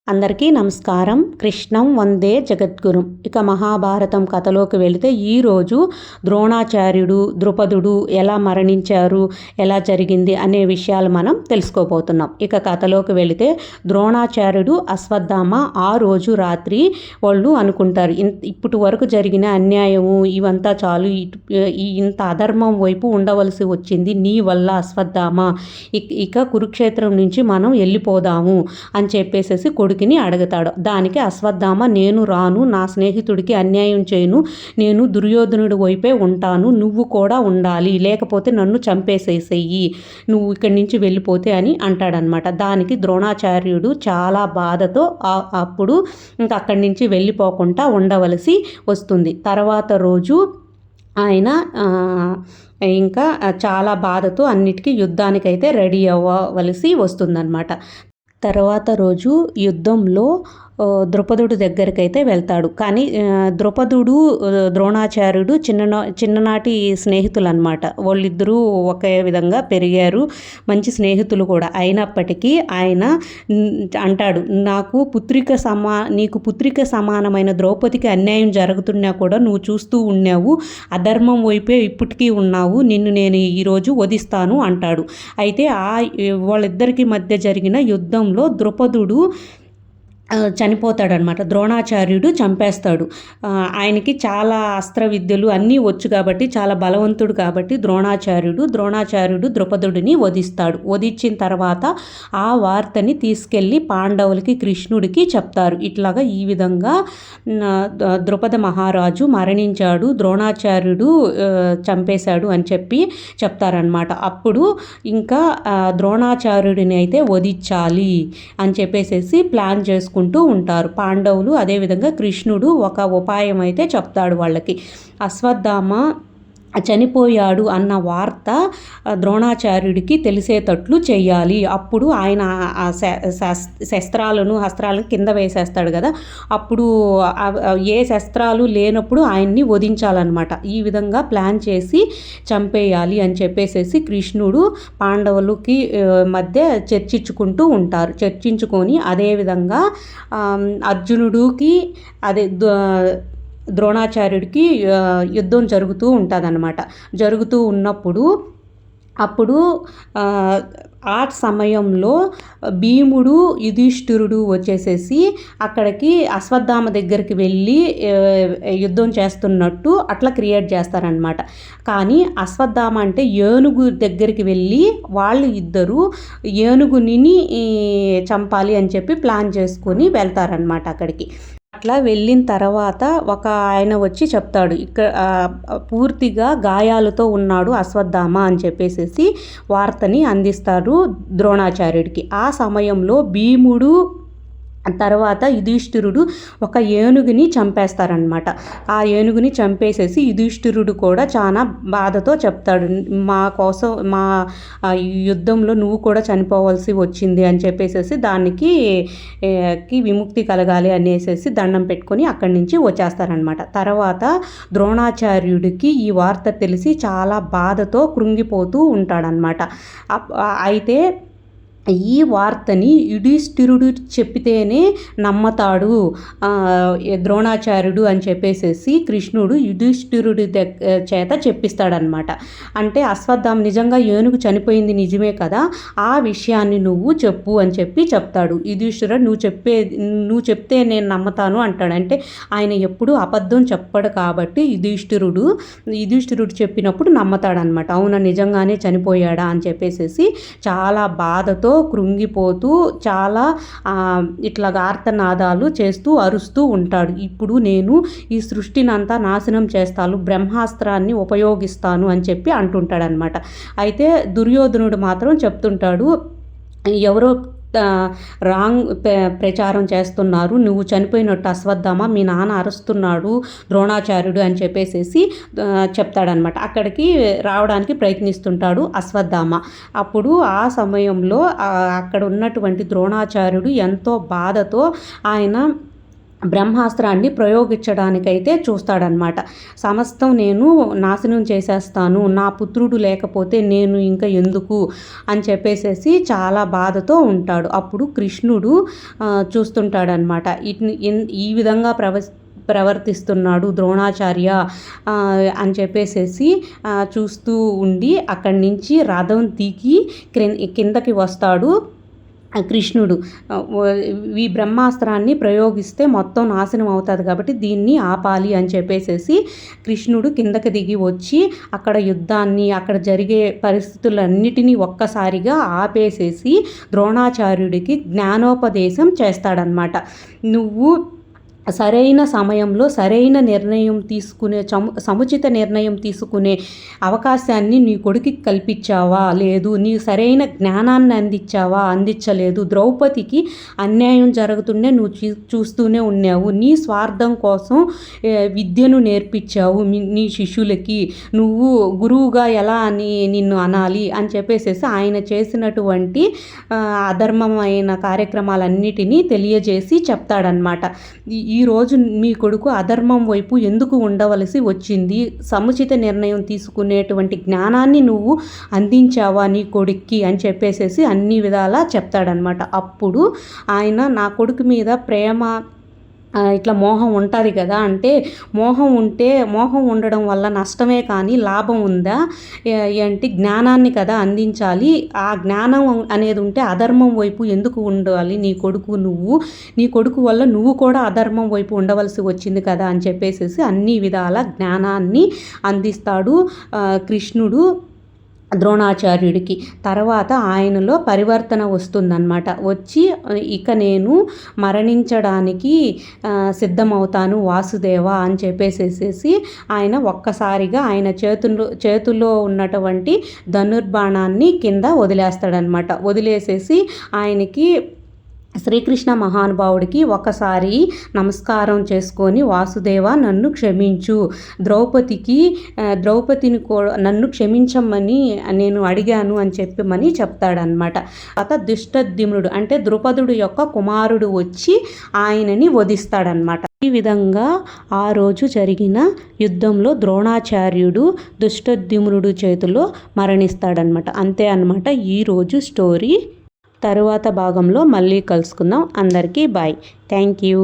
అందరికీ నమస్కారం. కృష్ణం వందే జగద్గురుం. ఇక మహాభారతం కథలోకి వెళితే ఈరోజు ద్రోణాచార్యుడు, ద్రుపదుడు ఎలా మరణించారు, ఎలా జరిగింది అనే విషయాలు మనం తెలుసుకోబోతున్నాం. ఇక కథలోకి వెళితే ద్రోణాచార్యుడు, అశ్వత్థామ ఆ రోజు రాత్రి వాళ్ళు అనుకుంటారు, ఇప్పటి వరకు జరిగిన అన్యాయము ఇవంతా చాలు, ఇంత అధర్మం వైపు ఉండవలసి వచ్చింది నీ వల్ల అశ్వత్థామ, ఇక కురుక్షేత్రం నుంచి మనం వెళ్ళిపోదాము అని చెప్పేసేసి కొడుకుని అడుగుతాడు. దానికి అశ్వత్థామ, నేను రాను, నా స్నేహితుడికి అన్యాయం చేయను, నేను దుర్యోధనుడి వైపే ఉంటాను, నువ్వు కూడా ఉండాలి, లేకపోతే నన్ను చంపేసేసేయి, నువ్వు ఇక్కడి నుంచి వెళ్ళిపోతే అని అంటాడనమాట. దానికి ద్రోణాచార్యుడు చాలా బాధతో అప్పుడు ఇంకా అక్కడి నుంచి వెళ్ళిపోకుండా ఉండవలసి వస్తుంది. తర్వాత రోజు ఆయన ఇంకా చాలా బాధతో అన్నిటికీ యుద్ధానికైతే రెడీ అవ్వవలసి వస్తుందన్నమాట. తర్వాత రోజు యుద్ధంలో ద్రుపదుడు దగ్గరికైతే వెళ్తాడు. కానీ ద్రుపదుడు, ద్రోణాచార్యుడు చిన్ననాటి స్నేహితులు అనమాట. వాళ్ళిద్దరూ ఒకే విధంగా పెరిగారు, మంచి స్నేహితులు కూడా. అయినప్పటికీ ఆయన అంటాడు, నీకు పుత్రిక సమానమైన ద్రౌపదికి అన్యాయం జరుగుతున్నా కూడా నువ్వు చూస్తూ ఉన్నావు, అధర్మం వైపే ఇప్పటికీ ఉన్నావు, నిన్ను నేను ఈరోజు వధిస్తాను అంటాడు. అయితే వాళ్ళిద్దరికి మధ్య జరిగిన యుద్ధంలో ద్రుపదుడు చనిపోతాడనమాట. ద్రోణాచార్యుడు చంపేస్తాడు. ఆయనకి చాలా అస్త్ర విద్యలు అన్నీ వచ్చు కాబట్టి, చాలా బలవంతుడు కాబట్టి ద్రోణాచార్యుడు ద్రుపదుడిని వధిస్తాడు. వధించిన తర్వాత ఆ వార్తని తీసుకెళ్ళి పాండవులకి, కృష్ణుడికి చెప్తారు. ఇట్లాగా ఈ విధంగా ద్రుపద మహారాజు మరణించాడు, ద్రోణాచార్యుడు చంపేశాడు అని చెప్పి చెప్తారనమాట. అప్పుడు ఇంకా ద్రోణాచార్యుడిని అయితే వధించాలి అని చెప్పేసేసి ప్లాన్ చేసుకుంటూ ఉంటారు పాండవులు. అదేవిధంగా కృష్ణుడు ఒక ఉపాయం అయితే చెప్తాడు వాళ్ళకి. అశ్వత్థామ చనిపోయాడు అన్న వార్త ద్రోణాచార్యుడికి తెలిసేటట్లు చేయాలి. అప్పుడు ఆయన హస్త్రాలను కింద వేసేస్తాడు కదా, అప్పుడు ఏ శస్త్రాలు లేనప్పుడు ఆయన్ని వధించాలన్నమాట. ఈ విధంగా ప్లాన్ చేసి చంపేయాలి అని చెప్పేసేసి కృష్ణుడు పాండవులకి మధ్య చర్చించుకొని అదేవిధంగా అర్జునుడికి ద్రోణాచార్యుడికి యుద్ధం జరుగుతూ ఉంటుందన్నమాట. జరుగుతూ ఉన్నప్పుడు ఆ సమయంలో భీముడు, యుధిష్ఠిరుడు వచ్చేసేసి అక్కడికి అశ్వత్థామ దగ్గరికి వెళ్ళి యుద్ధం చేస్తున్నట్టు అట్లా క్రియేట్ చేస్తారనమాట. కానీ అశ్వత్థామ అంటే ఏనుగు దగ్గరికి వెళ్ళి వాళ్ళు ఇద్దరు ఏనుగుని చంపాలి అని చెప్పి ప్లాన్ చేసుకొని వెళ్తారనమాట అక్కడికి. అట్లా వెళ్ళిన తర్వాత ఒక ఆయన వచ్చి చెప్తాడు, ఇక్కడ పూర్తిగా గాయాలతో ఉన్నాడు అశ్వత్థామ అని చెప్పేసేసి వార్తని అందిస్తారు ద్రోణాచార్యుడికి. ఆ సమయంలో భీముడు తర్వాత యుధిష్ఠిరుడు ఒక ఏనుగుని చంపేస్తారనమాట. ఆ ఏనుగుని చంపేసేసి యుధిష్ఠిరుడు కూడా చాలా బాధతో చెప్తాడు, మా కోసం మా యుద్ధంలో నువ్వు కూడా చనిపోవాల్సి వచ్చింది అని చెప్పేసేసి దానికి విముక్తి కలగాలి అనేసి దండం పెట్టుకొని అక్కడి నుంచి వచ్చేస్తారనమాట. తర్వాత ద్రోణాచార్యుడికి ఈ వార్త తెలిసి చాలా బాధతో కృంగిపోతూ ఉంటాడనమాట. అయితే ఈ వార్తని యుధిష్ఠిరుడు చెప్పితేనే నమ్మతాడు ద్రోణాచార్యుడు అని చెప్పేసేసి కృష్ణుడు యుధిష్ఠిరుడి చేత చెప్పిస్తాడనమాట. అంటే అశ్వత్థామ నిజంగా ఏనుగు చనిపోయింది నిజమే కదా, ఆ విషయాన్ని నువ్వు చెప్పు అని చెప్పి చెప్తాడు. యుధిష్ఠిరుడు నువ్వు చెప్తే నేను నమ్మతాను అంటాడు. అంటే ఆయన ఎప్పుడూ అబద్ధం చెప్పడు కాబట్టి యుధిష్ఠిరుడు చెప్పినప్పుడు నమ్మతాడనమాట. అవునా నిజంగానే చనిపోయాడా అని చెప్పేసేసి చాలా బాధతో కృంగిపోతూ చాలా ఇట్లా ఆర్తనాదాలు చేస్తూ అరుస్తూ ఉంటాడు. ఇప్పుడు నేను ఈ సృష్టినంతా నాశనం చేస్తాను, బ్రహ్మాస్త్రాన్ని ఉపయోగిస్తాను అని చెప్పి అంటుంటాడనమాట. అయితే దుర్యోధనుడు మాత్రం చెప్తుంటాడు, ఎవరో రాంగ్ ప్రచారం చేస్తున్నారు, నువ్వు చనిపోయినట్టు అశ్వత్థామ, మీ నాన్న అరుస్తున్నాడు ద్రోణాచార్యుడు అని చెప్పేసేసి చెప్తాడనమాట. అక్కడికి రావడానికి ప్రయత్నిస్తుంటాడు అశ్వత్థామ. అప్పుడు ఆ సమయంలో అక్కడ ఉన్నటువంటి ద్రోణాచార్యుడు ఎంతో బాధతో ఆయన బ్రహ్మాస్త్రాన్ని ప్రయోగించడానికైతే చూస్తాడనమాట. సమస్తం నేను నాశనం చేసేస్తాను, నా పుత్రుడు లేకపోతే నేను ఇంకా ఎందుకు అని చెప్పేసేసి చాలా బాధతో ఉంటాడు. అప్పుడు కృష్ణుడు చూస్తుంటాడనమాట. ఈ విధంగా ప్రవర్తిస్తున్నాడు ద్రోణాచార్య అని చెప్పేసేసి చూస్తూ ఉండి అక్కడి నుంచి రథం దిగి కిందకి వస్తాడు కృష్ణుడు. ఈ బ్రహ్మాస్త్రాన్ని ప్రయోగిస్తే మొత్తం నాశనం అవుతుంది కాబట్టి దీన్ని ఆపాలి అని చెప్పేసేసి కృష్ణుడు కిందకి దిగి వచ్చి అక్కడ యుద్ధాన్ని, అక్కడ జరిగే పరిస్థితులన్నిటినీ ఒక్కసారిగా ఆపేసేసి ద్రోణాచార్యుడికి జ్ఞానోపదేశం చేస్తాడనమాట. నువ్వు సరైన సమయంలో సరైన నిర్ణయం తీసుకునే సముచిత నిర్ణయం తీసుకునే అవకాశాన్ని నీ కొడుకుకి కల్పించావా, లేదు నీ సరైన జ్ఞానాన్ని అందించలేదు. ద్రౌపదికి అన్యాయం జరుగుతుండే నువ్వు చూస్తూనే ఉన్నావు. నీ స్వార్థం కోసం విద్యను నేర్పించావు నీ శిష్యులకి. నువ్వు గురువుగా ఎలా నిన్ను అనాలి అని చెప్పేసేసి ఆయన చేసినటువంటి అధర్మమైన కార్యక్రమాలన్నిటినీ తెలియజేసి చెప్తాడనమాట. ఈరోజు మీ కొడుకు అధర్మం వైపు ఎందుకు ఉండవలసి వచ్చింది, సముచిత నిర్ణయం తీసుకునేటువంటి జ్ఞానాన్ని నువ్వు అందించావా నీ కొడుక్కి అని చెప్పేసేసి అన్ని విధాలా చెప్తాడనమాట. అప్పుడు ఆయన నా కొడుకు మీద ప్రేమ ఇట్లా మోహం ఉంటుంది కదా అంటే, మోహం ఉండడం వల్ల నష్టమే కానీ లాభం ఉందా ఏంటి, జ్ఞానాన్ని కదా అందించాలి. ఆ జ్ఞానం అనేది ఉంటే అధర్మం వైపు ఎందుకు ఉండాలి నీ కొడుకు వల్ల నువ్వు కూడా అధర్మం వైపు ఉండవలసి వచ్చింది కదా అని చెప్పేసేసి అన్ని విధాల జ్ఞానాన్ని అందిస్తాడు కృష్ణుడు ద్రోణాచార్యుడికి. తర్వాత ఆయనలో పరివర్తన వస్తుందన్నమాట. వచ్చి ఇక నేను మరణించడానికి సిద్ధమవుతాను వాసుదేవ అని చెప్పేసేసి ఆయన ఒక్కసారిగా ఆయన చేతుల్లో ఉన్నటువంటి ధనుర్బాణాన్ని కింద వదిలేస్తాడనమాట. వదిలేసేసి ఆయనకి శ్రీకృష్ణ మహానుభావుడికి ఒకసారి నమస్కారం చేసుకొని, వాసుదేవ నన్ను క్షమించు, ద్రౌపదిని నన్ను క్షమించమని నేను అడిగాను అని చెప్పమని చెప్తాడనమాట. అత దుష్టద్యుమ్నుడు అంటే ద్రుపదుడు యొక్క కుమారుడు వచ్చి ఆయనని వధిస్తాడనమాట. ఈ విధంగా ఆ రోజు జరిగిన యుద్ధంలో ద్రోణాచార్యుడు దుష్టద్యుమ్నుడు చేతిలో మరణిస్తాడనమాట. అంతే అన్నమాట ఈరోజు స్టోరీ. తరువాత భాగంలో మళ్ళీ కలుసుకుందాం. అందరికీ బాయ్. Thank you.